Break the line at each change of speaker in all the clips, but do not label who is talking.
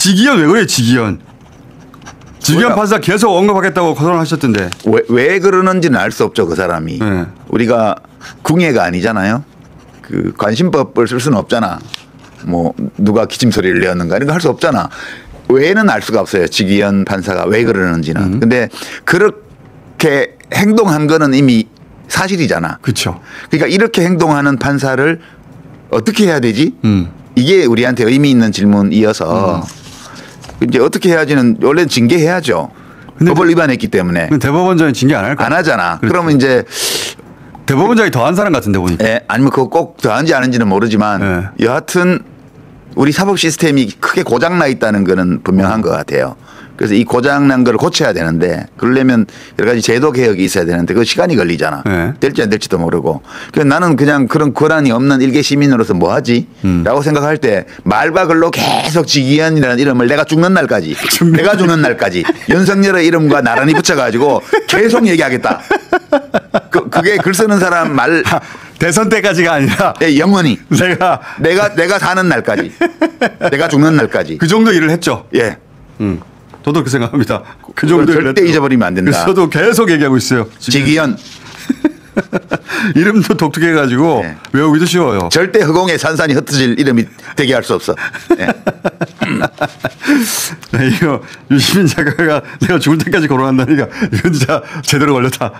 지기현 왜 그래 지기현. 지기현 판사 계속 언급하겠다고 거론하셨던데.
왜 그러는지는 알 수 없죠 그 사람이. 네. 우리가 궁예가 아니잖아요. 그 관심법을 쓸 수는 없잖아. 뭐 누가 기침 소리를 내었는가 이런 거 할 수 없잖아. 왜는 알 수가 없어요. 지기현 판사가 왜 그러는지는. 근데 그렇게 행동한 거는 이미 사실이잖아.
그렇죠.
그러니까 이렇게 행동하는 판사를 어떻게 해야 되지? 이게 우리한테 의미 있는 질문이어서 이제 어떻게 해야지는 원래는 징계해야죠. 법을 위반했기 때문에.
대법원장이 징계 안 할까?
안 하잖아.
그렇죠.
그러면 이제
대법원장이 더한 사람 같은데 보니까.
예, 아니면 그거 꼭 더한지 아닌지는 모르지만 여하튼 우리 사법 시스템이 크게 고장나 있다는 거는 분명한 것 같아요. 그래서 이 고장난 걸 고쳐야 되는데 그러려면 여러 가지 제도 개혁이 있어야 되는데 그 시간이 걸리잖아. 될지 안 될지도 모르고. 그래서 나는 그냥 그런 권한이 없는 일개 시민으로서 뭐 하지? 라고 생각할 때 말과 글로 계속 지기현이라는 이름을 내가 죽는 날까지 내가 죽는 날까지 윤석열의 이름과 나란히 붙여가지고 계속 얘기하겠다. 그게 글 쓰는 사람 말
대선 때까지가 아니라
영원히
내가
사는 날까지 내가 죽는 날까지
그 정도 일을 했죠.
예.
저도 그렇게 생각합니다. 그 정도
절대 잊어버리면 안 된다.
저도 계속 얘기하고 있어요.
지기현
이름도 독특해가지고 네. 외우기도 쉬워요.
절대 허공에 산산이 흩어질 이름이 되게 할 수 없어. 네.
네, 이거 유시민 작가가 내가 죽을 때까지 거론한다니까 이건 진짜 제대로 걸렸다.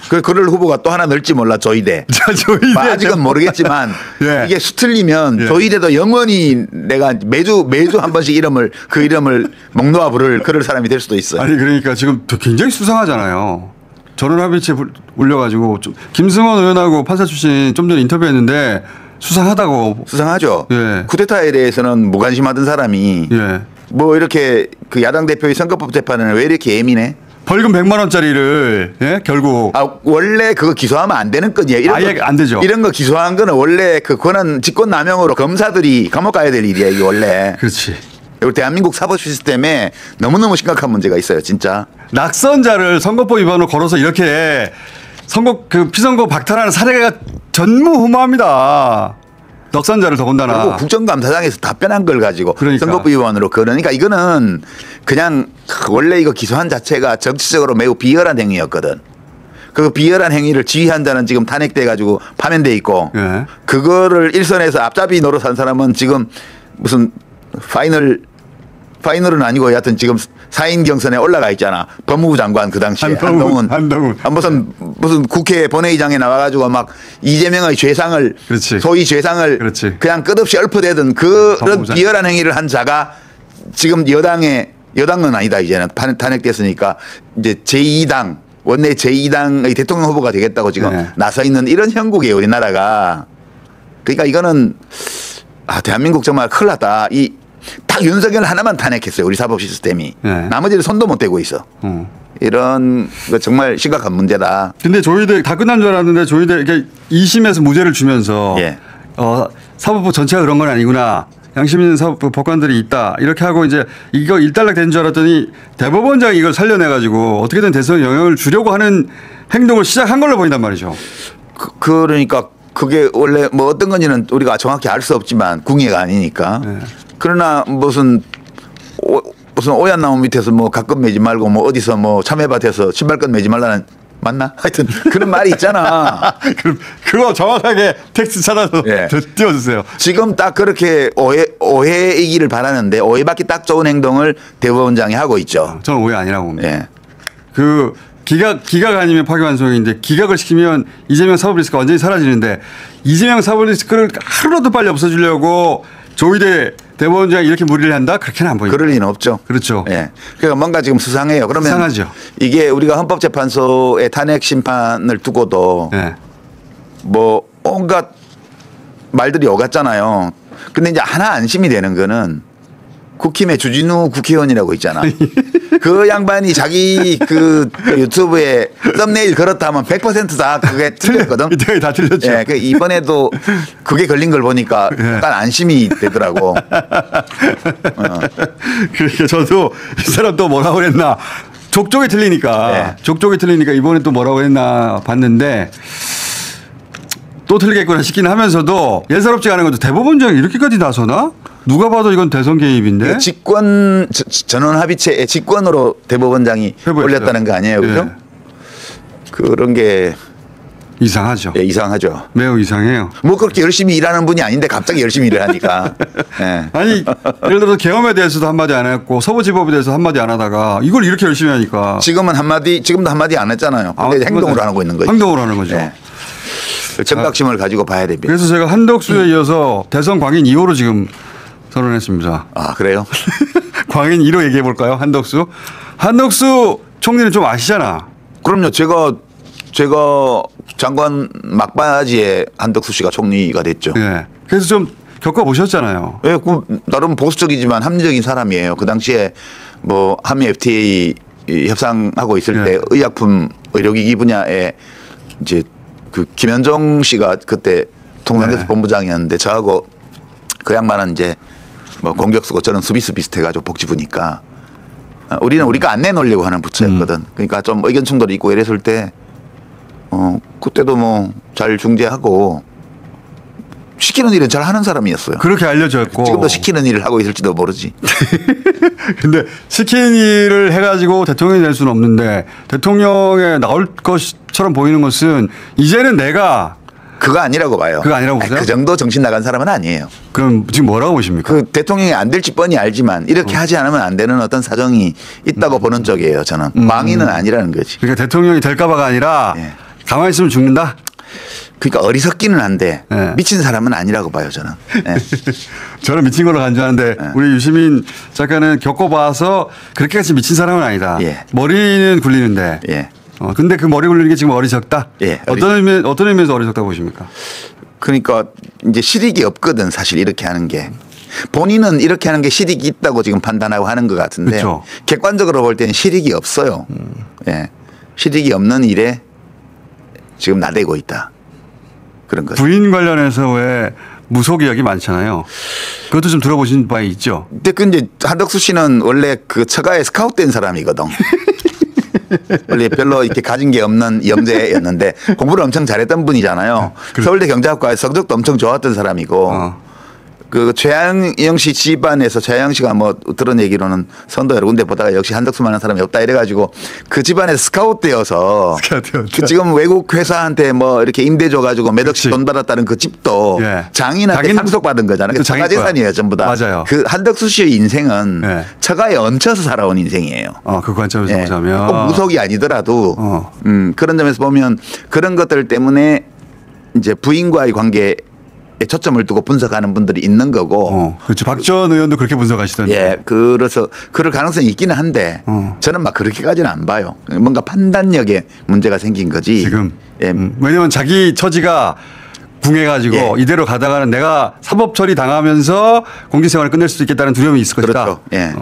그 그럴 후보가 또 하나 넣을지 몰라 조이대.
조이대.
아직은 모르겠지만
예.
이게 수틀리면 예. 조이대도 영원히 내가 매주 한 번씩 그 이름을 목 놓아 부를 그럴 사람이 될 수도 있어.
아니 그러니까 지금 굉장히 수상하잖아요. 전원합의체 올려가지고 김승원 의원하고 판사 출신 좀 전에 인터뷰했는데 수상하다고.
수상하죠.
예.
쿠데타에 대해서는 무관심하던 사람이
예.
뭐 이렇게 그 야당 대표의 선거법 재판은 왜 이렇게 예민해?
벌금 100만 원짜리를 예? 결국
원래 그거 기소하면 안 되는 건이에요.
아예 안 되죠.
이런 거 기소한 거는 원래 그 권한 직권 남용으로 검사들이 감옥 가야 될 일이야 이게 원래.
그렇지.
우리 대한민국 사법 시스템에 너무너무 심각한 문제가 있어요, 진짜.
낙선자를 선거법 위반으로 걸어서 이렇게 피선거 박탈하는 사례가 전무후무합니다. 넉선자를 더군다나.
그리고 국정감사장에서 답변한 걸 가지고 선거법 위반으로 그러니까 이거는 그냥 원래 이거 기소한 자체가 정치적으로 매우 비열한 행위였거든. 그 비열한 행위를 지휘한 자는 지금 탄핵돼 가지고 파면돼 있고
예.
그거를 일선에서 앞잡이 노릇한 사람은 지금 무슨 파이널은 아니고 여하튼 지금 4인 경선에 올라가 있잖아. 법무부 장관 그 당시에 한동훈. 무슨 국회 본회의장에 나와가지고 막 이재명의 죄상을
그렇지.
소위 죄상을
그렇지.
그냥 끝없이 엎어대던 그런 비열한 행위를 한 자가 지금 여당은 아니다 이제는 탄핵됐으니까 이제 제2당 원내 제2당의 대통령 후보가 되겠다고 지금
네. 나서
있는 이런 형국이에요 우리나라가. 그러니까 이거는 대한민국 정말 큰일 났다. 딱 윤석열 하나만 탄핵했어요. 우리 사법 시스템이. 네. 나머지는 손도 못 대고 있어. 이런 거 정말 심각한 문제다.
근데 조희대 다 끝난 줄 알았는데 조희대 이렇게 2심에서 무죄를 주면서
예.
사법부 전체가 그런 건 아니구나. 양심 있는 사법부 법관들이 있다. 이렇게 하고 이제 이거 일단락 된 줄 알았더니 대법원장이 이걸 살려내가지고 어떻게든 대선에 영향을 주려고 하는 행동을 시작한 걸로 보인단 말이죠.
그러니까 그게 원래 뭐 어떤 건지는 우리가 정확히 알 수 없지만 궁예가 아니니까. 네. 그러나 무슨 오얏나무 밑에서 뭐 가끔 매지 말고 뭐 어디서 뭐 참외밭에서 신발끈 매지 말라는 맞나? 하여튼 그런 말이 있잖아.
그거 정확하게 텍스트 찾아서 예. 띄워주세요.
지금 딱 그렇게 오해이기를 바라는데 오해받기 딱 좋은 행동을 대법원장이 하고 있죠.
저는 오해 아니라고 봅니다.
예.
그 기각 아니면 파기환송인데 기각을 시키면 이재명 사법 리스크가 완전히 사라지는데 이재명 사법 리스크를 하루라도 빨리 없애주려고 조희대 대법원장이 이렇게 무리를 한다? 그렇게는 안 보입니다.
그럴 리는 없죠.
그렇죠.
예. 그러니까 뭔가 지금 수상해요. 그러면
수상하죠.
이게 우리가 헌법재판소의 탄핵 심판을 두고도 예. 뭐 온갖 말들이 오갔잖아요. 근데 이제 하나 안심이 되는 거는 국힘의 주진우 국회의원이라고 있잖아. 그 양반이 자기 그 유튜브에 썸네일 걸었다 하면 100%다 그게 틀렸거든.
이때가 다 틀렸죠.
예, 이번에도 그게 걸린 걸 보니까 약간 안심이 되더라고.
그러니까 저도 이 사람 또 뭐라고 그랬나. 족족이 틀리니까. 네. 족족이 틀리니까 이번에 또 뭐라고 했나 봤는데 또 틀리겠구나 싶긴 하면서도 예사롭지 않은 것도 대법원장이 이렇게까지 나서나? 누가 봐도 이건 대선 개입인데.
직권 전원합의체의 직권으로 대법원장이
해보였어요.
올렸다는 거 아니에요, 그죠?
예.
그런 게
이상하죠.
예, 이상하죠.
매우 이상해요.
뭐 그렇게 열심히 일하는 분이 아닌데 갑자기 열심히 일을 하니까. 예.
아니 예를 들어서 계엄에 대해서도 한마디 안 했고 서부지법에 대해서 한마디 안 하다가 이걸 이렇게 열심히 하니까
지금도 한마디 안 했잖아요. 근데 행동으로 하고 있는 거죠.
행동으로 하는 거죠.
예. 정각심을 가지고 봐야 됩니다.
그래서 제가 한덕수에 이어서 대선 광인 2호로 지금 선언했습니다.
아, 그래요?
광인 2호 얘기해 볼까요? 한덕수. 한덕수 총리는 좀 아시잖아.
그럼요. 제가 장관 막바지에 한덕수 씨가 총리가 됐죠.
예. 그래서 좀 겪어보셨잖아요.
예, 그 나름 보수적이지만 합리적인 사람이에요. 그 당시에 뭐 한미 FTA 협상하고 있을 때 의약품 의료기기 분야에 이제 그 김현정 씨가 그때 통상교섭 본부장이었는데 저하고 그 양반은 이제 뭐 공격수고 저는 수비수 비슷해가지고 복지부니까 우리는 우리가 안 내놓으려고 하는 부처였거든. 그러니까 좀 의견 충돌이 있고 이랬을 때 그때도 뭐 잘 중재하고 시키는 일은 잘 하는 사람이었어요.
그렇게 알려져 있고
지금도 시키는 일을 하고 있을지도 모르지.
근데 시키는 일을 해가지고 대통령이 될 수는 없는데 대통령에 나올 것처럼 보이는 것은 이제는 내가
그거 아니라고 봐요.
그거 아니라고 보세요?
그 정도 정신 나간 사람은 아니에요.
그럼 지금 뭐라고 보십니까?
그 대통령이 안 될지 뻔히 알지만 이렇게 하지 않으면 안 되는 어떤 사정이 있다고 보는 쪽이에요. 저는 광인은 아니라는 거지.
그러니까 대통령이 될까봐가 아니라
예.
가만히 있으면 죽는다.
그러니까 어리석기는 한데
예.
미친 사람은 아니라고 봐요. 저는. 예.
저는 미친 걸로 간주하는데 우리 유시민 작가는 겪어봐서 그렇게까지 미친 사람은 아니다.
예.
머리는 굴리는데.
예.
근데 그 머리 굴리는 게 지금 어리석다.
예,
어떤 의미에서 어리석다고 보십니까?
그러니까 이제 실익이 없거든 사실 이렇게 하는 게. 본인은 이렇게 하는 게 실익이 있다고 지금 판단하고 하는 것 같은데
그쵸.
객관적으로 볼 때는 실익이 없어요. 예. 실익이 없는 일에 지금 나대고 있다. 그런 거죠.
부인 관련해서 왜 무속 이야기 많잖아요. 그것도 좀 들어보신 바 있죠?
근데 그 이제 한덕수 씨는 원래 그 처가에 스카웃된 사람이거든. 원래 별로 이렇게 가진 게 없는 영재였는데 공부를 엄청 잘했던 분이잖아요. 서울대 경제학과에서 성적도 엄청 좋았던 사람이고 그 최양영 씨 집안에서 최양영 씨가 뭐 들은 얘기로는 선도 여러 군데 보다가 역시 한덕수만한 사람이 없다 이래가지고 그 집안에서 스카웃되어서 그 지금 외국 회사한테 뭐 이렇게 임대 줘가지고 몇 억씩 돈 받았다는 그 집도 장인한테 상속받은 거잖아요. 그 처가 재산이에요 전부 다.
맞아요.
그 한덕수 씨의 인생은 처가에 얹혀서 살아온 인생이에요.
그 관점에서 보자면
꼭 무속이 아니더라도 그런 점에서 보면 그런 것들 때문에 이제 부인과의 관계 초점을 두고 분석하는 분들이 있는 거고.
그렇죠. 박 전 의원도 그렇게 분석하시던데.
예. 그래서 그럴 가능성이 있기는 한데 저는 막 그렇게까지는 안 봐요. 뭔가 판단력에 문제가 생긴 거지.
지금.
예.
왜냐하면 자기 처지가 궁해가지고 이대로 가다가는 내가 사법 처리 당하면서 공직생활을 끝낼 수도 있겠다는 두려움이 있을 것이다.
그렇죠. 예.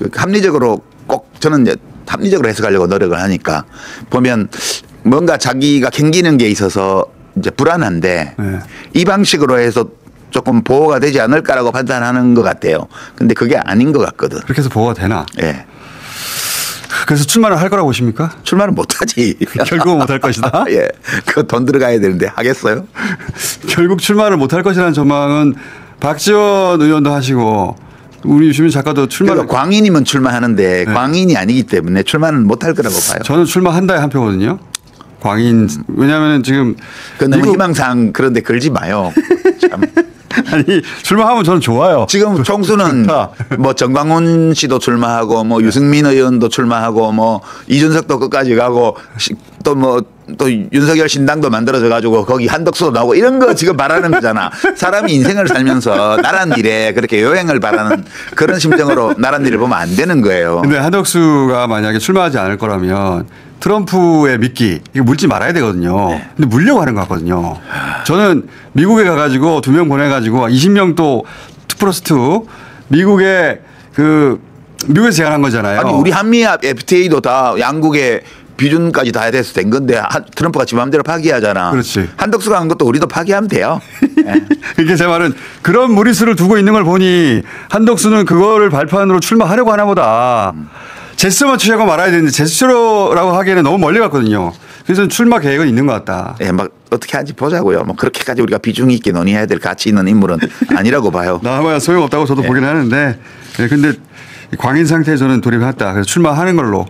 그 합리적으로 꼭 저는 이제 합리적으로 해석하려고 노력을 하니까 보면 뭔가 자기가 캥기는 게 있어서 이제 불안한데 이 방식으로 해서 조금 보호가 되지 않을까라고 판단하는 것 같아요. 근데 그게 아닌 것 같거든.
그렇게 해서 보호가 되나?
예.
그래서 출마를 할 거라고 보십니까?
출마는 못 하지.
결국은 못 할 것이다.
예. 그거 돈 들어가야 되는데 하겠어요?
결국 출마를 못 할 것이라는 전망은 박지원 의원도 하시고 우리 유시민 작가도 출마를.
그러니까 광인이면 출마하는데 광인이 아니기 때문에 출마는 못 할 거라고 봐요.
저는 출마한다에 한 표거든요. 광인. 왜냐하면 지금.
그 너무 희망사항 그런데 걸지 마요. 참.
아니 출마하면 저는 좋아요.
지금 총수는 뭐 정광훈 씨도 출마하고 뭐 유승민 의원도 출마하고 뭐 이준석도 끝까지 가고 또 뭐 또 윤석열 신당도 만들어져 가지고 거기 한덕수도 나오고 이런 거 지금 바라는 거잖아. 사람이 인생을 살면서 나란 일에 그렇게 여행을 바라는 그런 심정으로 나란 일을 보면 안 되는 거예요.
근데 한덕수가 만약에 출마하지 않을 거라면 트럼프의 미끼 이거 물지 말아야 되거든요. 근데 물려고 하는 것 같거든요. 저는 미국에 가가지고 2명 보내가지고 20명 또 2+2 미국에 미국에서 제안한 거잖아요.
아니 우리 한미 FTA도 다 양국의 비준까지 다 돼서 된 건데 트럼프가 지 마음대로 파기하잖아.
그렇지.
한덕수가 한 것도 우리도 파기하면 돼요.
그게 제 말은 그런 무리수를 두고 있는 걸 보니 한덕수는 그거를 발판으로 출마하려고 하나 보다. 제스처만 취하고 말아야 되는데 제스처라고 하기에는 너무 멀리 갔거든요. 그래서 출마 계획은 있는 것 같다.
예, 막 어떻게 하는지 보자고요. 뭐 그렇게까지 우리가 비중 있게 논의해야 될 가치 있는 인물은 아니라고 봐요.
나와야 소용없다고 저도 보긴 하는데, 예, 근데 광인 상태에 저는 돌입했다. 그래서 출마하는 걸로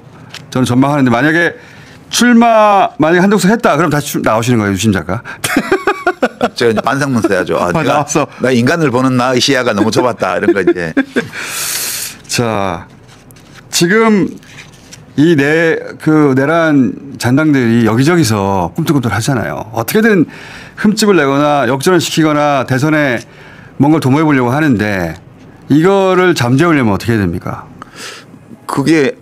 저는 전망하는데, 만약에 만약에 한덕수 했다, 그럼 다시 나오시는 거예요, 유심 작가.
제가 이제 반성문 써야죠. 아,
나왔어.
나 인간을 보는 나의 시야가 너무 좁았다 이런 거 이제.
자, 지금 이 내란 잔당들이 여기저기서 꿈틀꿈틀 하잖아요. 어떻게든 흠집을 내거나 역전을 시키거나 대선에 뭔가를 도모해 보려고 하는데, 이거를 잠재우려면 어떻게 해야 됩니까?
그게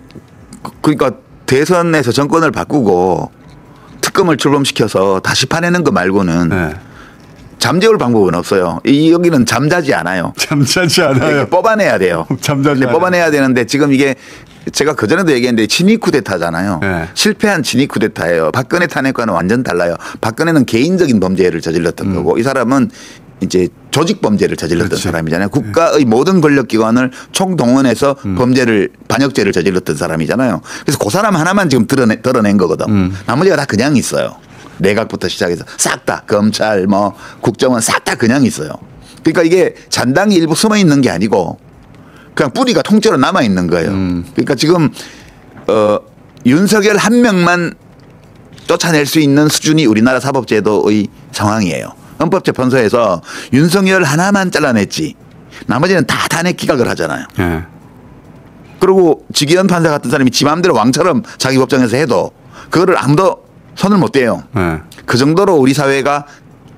그러니까 대선에서 정권을 바꾸고 특검을 출범시켜서 다시 파내는 거 말고는
네.
잠재울 방법은 없어요. 여기는 잠자지 않아요.
잠자지 않아요.
뽑아내야 돼요.
잠자지 않아요.
뽑아내야 되는데 지금 이게 제가 그전에도 얘기했는데 친위 쿠데타잖아요.
네.
실패한 친위 쿠데타예요. 박근혜 탄핵과는 완전 달라요. 박근혜는 개인적인 범죄를 저질렀던 거고 이 사람은 이제 조직 범죄를 저질렀던
그렇지.
사람이잖아요. 국가의 모든 권력기관을 총동원해서 반역죄를 저질렀던 사람이잖아요. 그래서 그 사람 하나만 지금 드러낸 거거든. 나머지가 다 그냥 있어요. 내각부터 시작해서 싹 다 검찰 뭐 국정원 싹 다 그냥 있어요. 그러니까 이게 잔당이 일부 숨어 있는 게 아니고 그냥 뿌리가 통째로 남아 있는 거예요. 그러니까 지금 윤석열 한 명만 쫓아낼 수 있는 수준이 우리나라 사법제도의 상황이에요. 헌법재판소에서 윤석열 하나만 잘라냈지 나머지는 다 탄핵 기각을 하잖아요.
네.
그리고 지기현 판사 같은 사람이 지 마음대로 왕처럼 자기 법정에서 해도 그거를 아무도 손을 못 대요.
네.
그 정도로 우리 사회가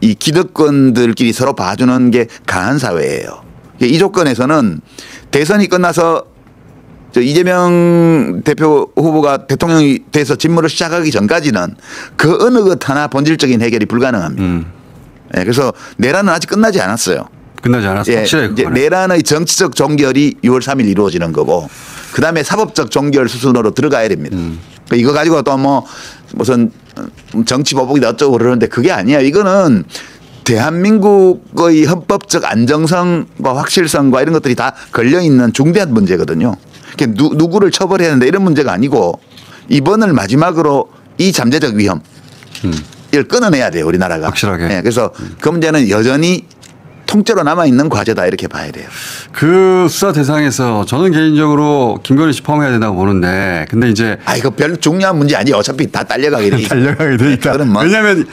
이 기득권들끼리 서로 봐주는 게 강한 사회예요. 이 조건에서는 대선이 끝나서 이재명 대표 후보가 대통령이 돼서 직무를 시작하기 전까지는 그 어느 것 하나 본질적인 해결이 불가능합니다. 예, 그래서 내란은 아직 끝나지 않았어요.
끝나지 않았어.
예,
확실하게
이제 내란의 정치적 종결이 6월 3일 이루어지는 거고 그다음에 사법적 종결 수순으로 들어가야 됩니다. 그러니까 이거 가지고 또 뭐 무슨 정치 보복이다 어쩌고 그러는데 그게 아니에요. 이거는 대한민국의 헌법적 안정성과 확실성과 이런 것들이 다 걸려 있는 중대한 문제거든요. 그러니까 누구를 처벌해야 하는데 이런 문제가 아니고 이번을 마지막으로 이 잠재적 위험 이걸 끊어내야 돼요. 우리나라가.
확실하게.
네, 그래서 그 문제는 여전히 통째로 남아있는 과제다 이렇게 봐야 돼요.
그 수사 대상에서 저는 개인적으로 김건희 씨 포함해야 된다고 보는데, 근데 이제
이거 별 중요한 문제 아니에요. 어차피 다 딸려가게 돼 있어요.
달려가게 돼 있다.
그럼 뭐.
왜냐하면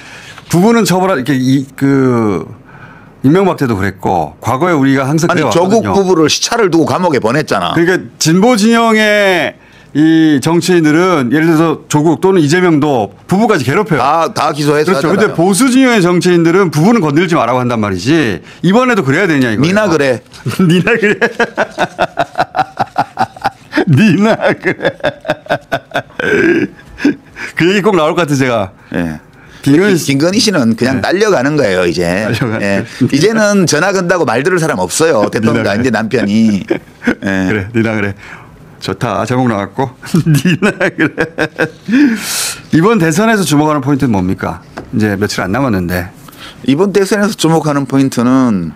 부부는 처벌할 이렇게 이명박 때도 그랬고 과거에 우리가 항상
아니
그래왔거든요.
조국 부부를 시차를 두고 감옥에 보냈잖아.
그러니까 진보 진영의 이 정치인들은 예를 들어서 조국 또는 이재명도 부부까지 괴롭혀요.
다 기소해서
그렇죠.
하잖아요.
근데 보수 진영의 정치인들은 부부는 건들지 말라고 한단 말이지. 이번에도 그래야 되냐 이거.
니나 그래.
니나 그래. 니나 그래. 그 얘기 꼭 나올 것 같아 제가.
예.
김건희
씨는 그냥 딸려가는 거예요 이제. 예. 이제는 전화 건다고 말 들을 사람 없어요. 대통령도 아닌데 남편이. 예.
그래, 니나 그래. 좋다. 제목 나왔고. 니나 그래. 이번 대선에서 주목하는 포인트는 뭡니까? 이제 며칠 안 남았는데.
이번 대선에서 주목하는 포인트는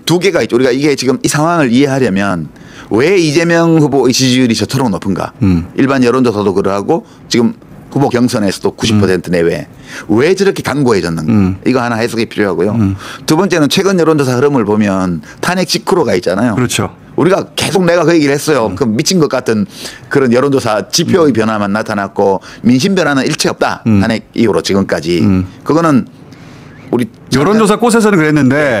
두 개가 있죠. 우리가 이게 지금 이 상황을 이해하려면 왜 이재명 후보의 지지율이 저토록 높은가. 일반 여론조사도 그러하고 지금 후보 경선에서도 90% 내외. 왜 저렇게 강고해졌는가. 이거 하나 해석이 필요하고요. 두 번째는 최근 여론조사 흐름을 보면 탄핵 직후로 가 있잖아요.
그렇죠.
우리가 계속 내가 그 얘기를 했어요. 그 미친 것 같은 그런 여론조사 지표의 변화만 나타났고 민심 변화는 일체 없다. 탄핵 이후로 지금까지. 그거는 우리
여론조사 꽃에서는 그랬는데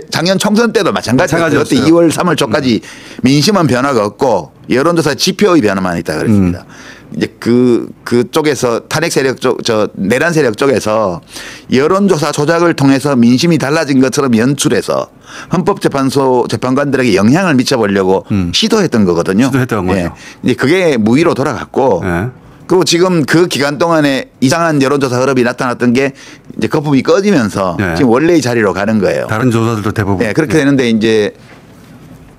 작년 총선 때도 마찬가지였어요. 그때
마찬가지였어요.
2월 3월 초까지 민심은 변화가 없고 여론조사 지표의 변화만 있다 그랬습니다. 이제 그쪽에서 탄핵 세력 내란 세력 쪽에서 여론조사 조작을 통해서 민심이 달라진 것처럼 연출해서 헌법재판소 재판관들에게 영향을 미쳐보려고 시도했던 거거든요.
시도했던 거죠.
예. 이제 그게 무의로 돌아갔고
네.
그리고 지금 그 기간 동안에 이상한 여론조사 흐름이 나타났던 게 이제 거품이 꺼지면서
네.
지금 원래의 자리로 가는 거예요.
다른 조사들도 대부분.
네, 그렇게 되는데 이제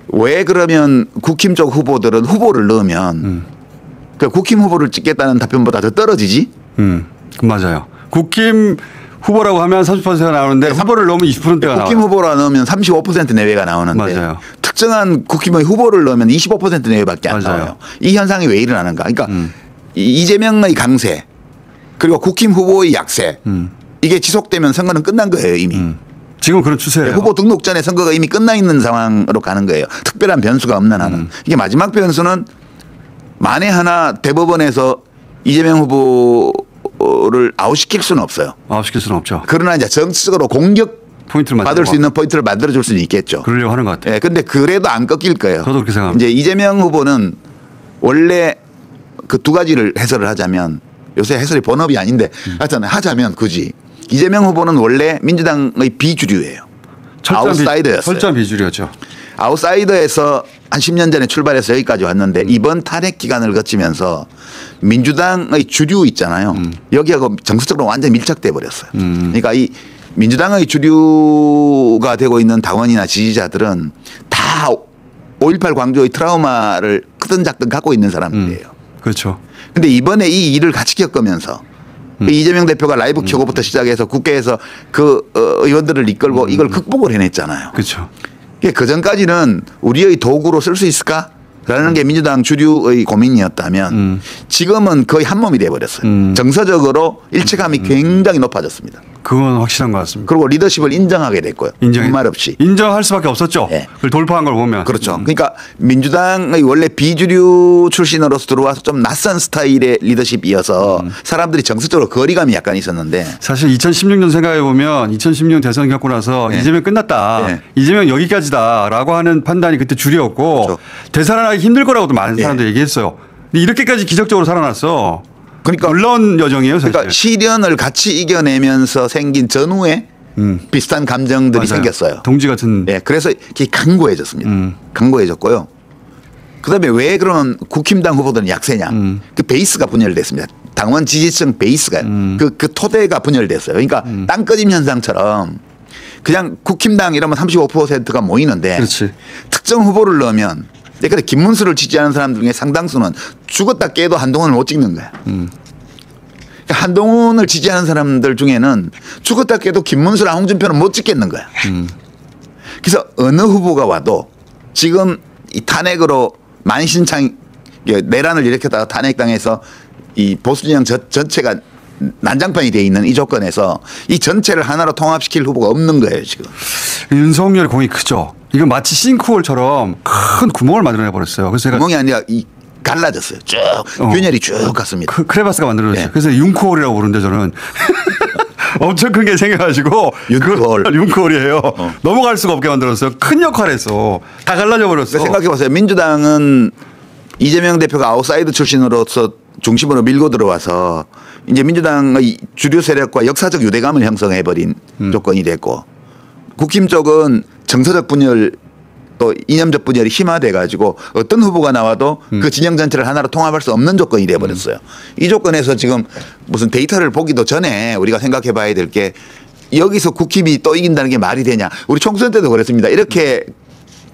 왜 그러면 국힘 쪽 후보들은 후보를 넣으면 그 국힘 후보를 찍겠다는 답변보다 더 떨어지지?
맞아요. 국힘 후보라고 하면 30%가 나오는데 후보를 넣으면 20%가 나와요.
국힘 후보라 넣으면 35% 내외가 나오는데
맞아요.
특정한 국힘의 후보를 넣으면 25% 내외밖에 안
맞아요.
나와요. 이 현상이 왜 일어나는가? 그러니까 이재명의 강세 그리고 국힘 후보의 약세 이게 지속되면 선거는 끝난 거예요 이미.
지금 그런 추세예요.
후보 등록 전에 선거가 이미 끝나 있는 상황으로 가는 거예요. 특별한 변수가 없는 한은. 이게 마지막 변수는 만에 하나 대법원에서 이재명 후보를 아웃시킬 수는 없어요.
아웃시킬 수는 없죠.
그러나 이제 정치적으로 공격
포인트를
받을 수 있는 포인트를 만들어줄 수는 있겠죠.
그러려고 하는 것 같아요.
예, 근데 그래도 안 꺾일 거예요.
저도 그렇게 생각합니다.
이제 이재명 후보는 원래 그 두 가지를 해설을 하자면 요새 해설이 본업이 아닌데 하여튼 하자면 굳이 이재명 후보는 원래 민주당의 비주류예요. 아웃사이더였어요.
철저한 비주류였죠.
아웃사이더에서 한 10년 전에 출발해서 여기까지 왔는데 이번 탄핵 기간을 거치면서 민주당의 주류 있잖아요. 여기하고 정서적으로 완전히 밀착돼 버렸어요. 그러니까 이 민주당의 주류가 되고 있는 당원이나 지지자들은 다 5.18 광주의 트라우마를 크든 작든 갖고 있는 사람들이에요.
그렇죠.
근데 이번에 이 일을 같이 겪으면서 이재명 대표가 라이브 켜고부터 시작해서 국회에서 그 의원들을 이끌고 이걸 극복을 해냈잖아요.
그렇죠.
그 전까지는 우리의 도구로 쓸 수 있을까라는 게 민주당 주류의 고민이었다면 지금은 거의 한 몸이 돼버렸어요. 정서적으로 일체감이 굉장히 높아졌습니다.
그건 확실한 것 같습니다.
그리고 리더십을 인정하게 됐고요. 말 없이.
인정할 수밖에 없었죠.
네.
그걸 돌파한 걸 보면.
그렇죠. 그러니까 민주당의 원래 비주류 출신으로서 들어와서 좀 낯선 스타일의 리더십이어서 사람들이 정서적으로 거리감이 약간 있었는데
사실 2016년 생각해 보면 2016년 대선 겪고 나서
네.
이재명 끝났다.
네.
이재명 여기까지다라고 하는 판단이 그때 주류였고
그렇죠.
되살아나기 힘들 거라고도 많은
네.
사람들이 얘기했어요. 근데 이렇게까지 기적적으로 살아났어.
그러니까
놀라운 여정이에요, 사실.
그러니까 시련을 같이 이겨내면서 생긴 전후에 비슷한 감정들이
맞아요.
생겼어요.
동지 같은.
네, 그래서 이게 강고해졌습니다. 강고해졌고요. 그다음에 왜 그런 국힘당 후보들은 약세냐? 그 베이스가 분열됐습니다. 당원 지지층 베이스가 그 토대가 분열됐어요. 그러니까 땅꺼짐 현상처럼 그냥 국힘당 이러면 35%가 모이는데
그렇지.
특정 후보를 넣으면 근데 김문수를 지지하는 사람들 중에 상당수는 죽었다 깨도 한동훈을 못 찍는 거야. 그러니까 한동훈을 지지하는 사람들 중에는 죽었다 깨도 김문수랑 홍준표는 못 찍겠는 거야. 그래서 어느 후보가 와도 지금 이 탄핵으로 만신창 내란을 일으켰다가 탄핵당해서 이 보수진영 전체가 난장판이 돼 있는 이 조건에서 이 전체를 하나로 통합시킬 후보가 없는 거예요 지금.
윤석열 공이 크죠. 이건 마치 싱크홀처럼 큰 구멍을 만들어내 버렸어요. 그래서 제가
구멍이 아니라 이 갈라졌어요. 쭉 균열이 쭉 갔습니다.
크레바스가 만들어졌어요.
네.
그래서 융코홀이라고 부르는데 저는 엄청 큰 게 생겨가지고
융코홀.
융코홀이에요. 넘어갈 수가 없게 만들었어요. 큰 역할을 했어. 다 갈라져 버렸어.
생각해 보세요. 민주당은 이재명 대표가 아웃사이드 출신으로서 중심으로 밀고 들어와서 이제 민주당의 주류 세력과 역사적 유대감을 형성해버린 조건이 됐고 국힘 쪽은 정서적 분열 또 이념적 분열이 심화돼 가지고 어떤 후보가 나와도 그 진영 전체를 하나로 통합할 수 없는 조건이 돼 버렸어요. 이 조건에서 지금 무슨 데이터를 보기도 전에 우리가 생각해 봐야 될 게 여기서 국힘이 또 이긴다는 게 말이 되냐. 우리 총선 때도 그랬습니다. 이렇게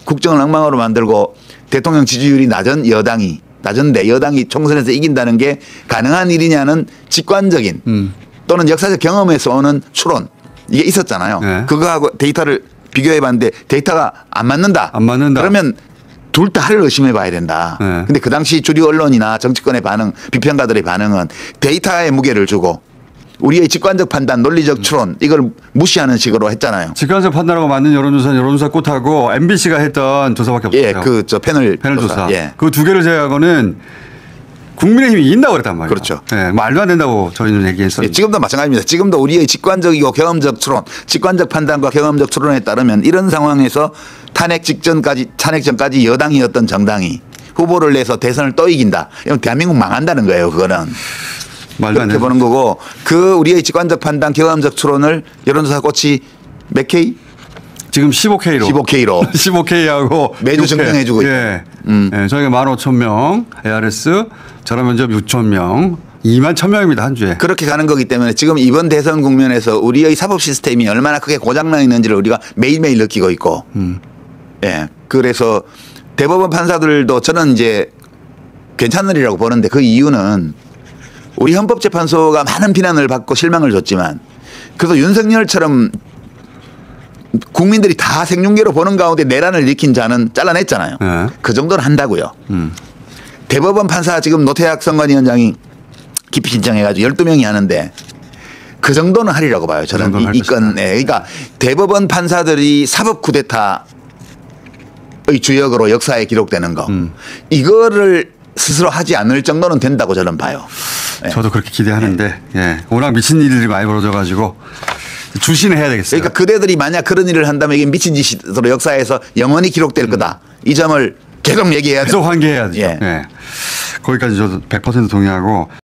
국정을 엉망으로 만들고 대통령 지지율이 낮은데 여당이 총선에서 이긴다는 게 가능한 일이냐는 직관적인 또는 역사적 경험에서 오는 추론 이게 있었잖아요.
네.
그거하고 데이터를 비교해 봤는데 데이터가 안 맞는다. 그러면 둘 다 하를 의심해 봐야 된다.
네.
근데 그 당시 주류 언론이나 정치권의 반응, 비평가들의 반응은 데이터에 무게를 주고 우리의 직관적 판단, 논리적 추론 이걸 무시하는 식으로 했잖아요.
직관적 판단하고 맞는 여론조사 꽃하고 MBC가 했던 조사밖에 없어요.
예, 그 저 패널
조사.
예.
그 두 개를 제외하고는 국민의힘이 이긴다고 그랬단 말이에요.
그렇죠.
예, 말도 안 된다고 저희는 얘기했었는데.
예, 지금도 마찬가지입니다. 지금도 우리의 직관적이고 경험적 추론, 직관적 판단과 경험적 추론에 따르면 이런 상황에서 탄핵 전까지 여당이었던 정당이 후보를 내서 대선을 또 이긴다. 이러면 대한민국 망한다는 거예요. 그거는.
말도 안
그렇게
되는
보는 거고 그 우리의 직관적 판단, 경험적 추론을 여론조사 꽃이 몇 K?
지금 15K로.
15K로.
15K하고
매주 증명해주고 있다.
예. 예, 저희가 15,000명, ARS, 전화 면접 6,000명, 21,000명입니다, 한 주에.
그렇게 가는 거기 때문에 지금 이번 대선 국면에서 우리의 사법 시스템이 얼마나 크게 고장나 있는지를 우리가 매일매일 느끼고 있고. 예. 그래서 대법원 판사들도 저는 이제 괜찮으리라고 보는데 그 이유는 우리 헌법재판소가 많은 비난을 받고 실망을 줬지만 그래서 윤석열처럼 국민들이 다 생중계로 보는 가운데 내란을 일으킨 자는 잘라냈잖아요.
네.
그 정도는 한다고요. 대법원 판사 지금 노태학 선관위원장이 기피 신청해가지고 12명이 하는데 그 정도는 하리라고 봐요. 저는 이 건에. 그러니까 대법원 판사들이 사법 쿠데타의 주역으로 역사에 기록되는 거 이거를 스스로 하지 않을 정도는 된다고 저는 봐요. 예.
저도 그렇게 기대하는데 예. 워낙 미친 일들이 많이 벌어져가지고 주시는 해야 되겠어요.
그러니까 그대들이 만약 그런 일을 한다면 이게 미친 짓으로 역사에서 영원히 기록될 거다. 이 점을 계속 얘기해야 돼요.
계속 환기해야 되죠.
예.
예. 거기까지 저도 100% 동의하고